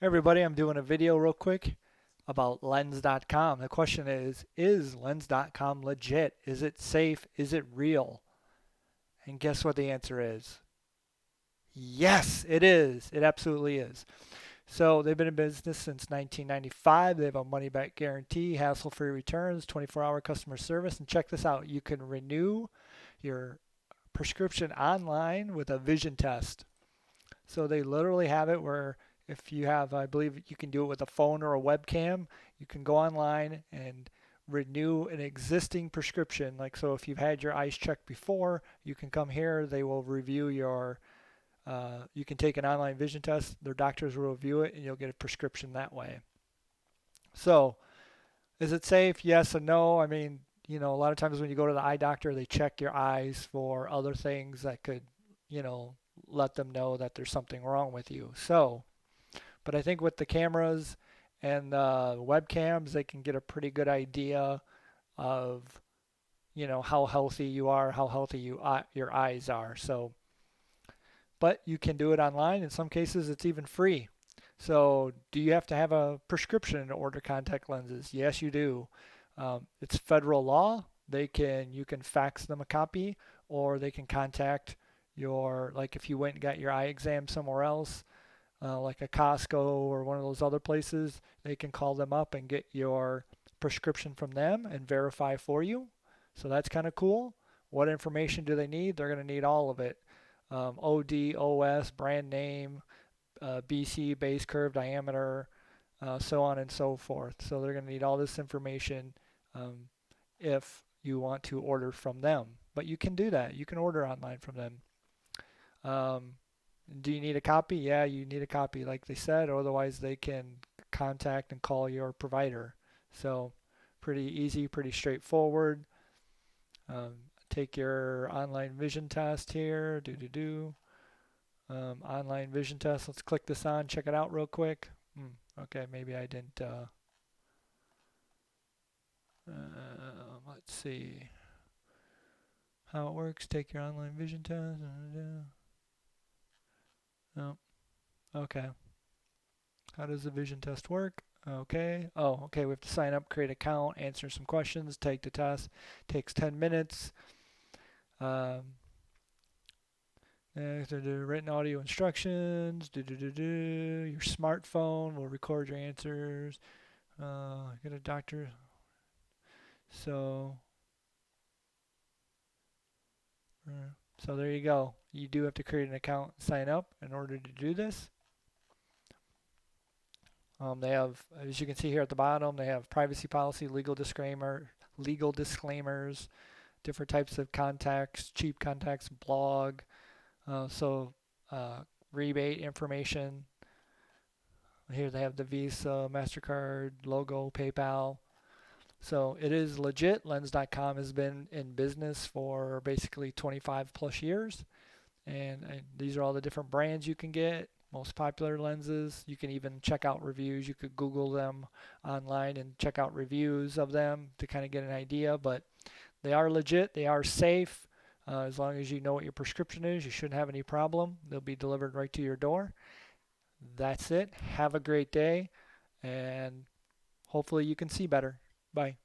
Hey everybody, I'm doing a video real quick about lens.com. The question is lens.com legit? Is it safe? Is it real? And guess what the answer is? Yes, it is. It absolutely is. So they've been in business since 1995. They have a money back guarantee, hassle-free returns, 24-hour customer service. And check this out, you can renew your prescription online with a vision test. So they literally have it where if you have, I believe you can do it with a phone or a webcam, you can go online and renew an existing prescription. Like, so if you've had your eyes checked before, you can come here, they will review you can take an online vision test, their doctors will review it, and you'll get a prescription that way. So, is it safe? Yes and no. I mean, a lot of times when you go to the eye doctor, they check your eyes for other things that could, you know, let them know that there's something wrong with you. So, but I think with the cameras and the webcams, they can get a pretty good idea of, how healthy you are, how healthy your eyes are. So, but you can do it online. In some cases, it's even free. So, do you have to have a prescription to order contact lenses? Yes, you do. It's federal law. You can fax them a copy, or they can contact like if you went and got your eye exam somewhere else, like a Costco or one of those other places, they can call them up and get your prescription from them and verify for you. So that's kind of cool. What information do they need? They're going to need all of it. OD, OS, brand name, BC, base curve, diameter, so on and so forth. So they're going to need all this information um, if you want to order from them. But you can do that. You can order online from them. Um, do you need a copy? Yeah, you need a copy, like they said, or otherwise they can contact and call your provider. So pretty easy, pretty straightforward. Um, take your online vision test here. Online vision test. Let's click this on, check it out real quick. Okay, maybe I didn't. Let's see how it works. Take your online vision test. Oh, okay. How does the vision test work? Okay. Oh, okay. We have to sign up, create an account, answer some questions, take the test. Takes 10 minutes. Um, Next, the written audio instructions. Your smartphone will record your answers. Get a doctor. So, so there you go. You do have to create an account and sign up in order to do this. They have, as you can see here at the bottom, they have privacy policy, legal disclaimers, different types of contacts, cheap contacts, blog, so rebate information. Here they have the Visa, MasterCard logo, PayPal. So it is legit. Lens.com has been in business for basically 25 plus years. And these are all the different brands you can get, most popular lenses. You can even check out reviews. You could Google them online and check out reviews of them to kind of get an idea. But they are legit. They are safe. As long as you know what your prescription is, you shouldn't have any problem. They'll be delivered right to your door. That's it. Have a great day, and hopefully you can see better. Bye.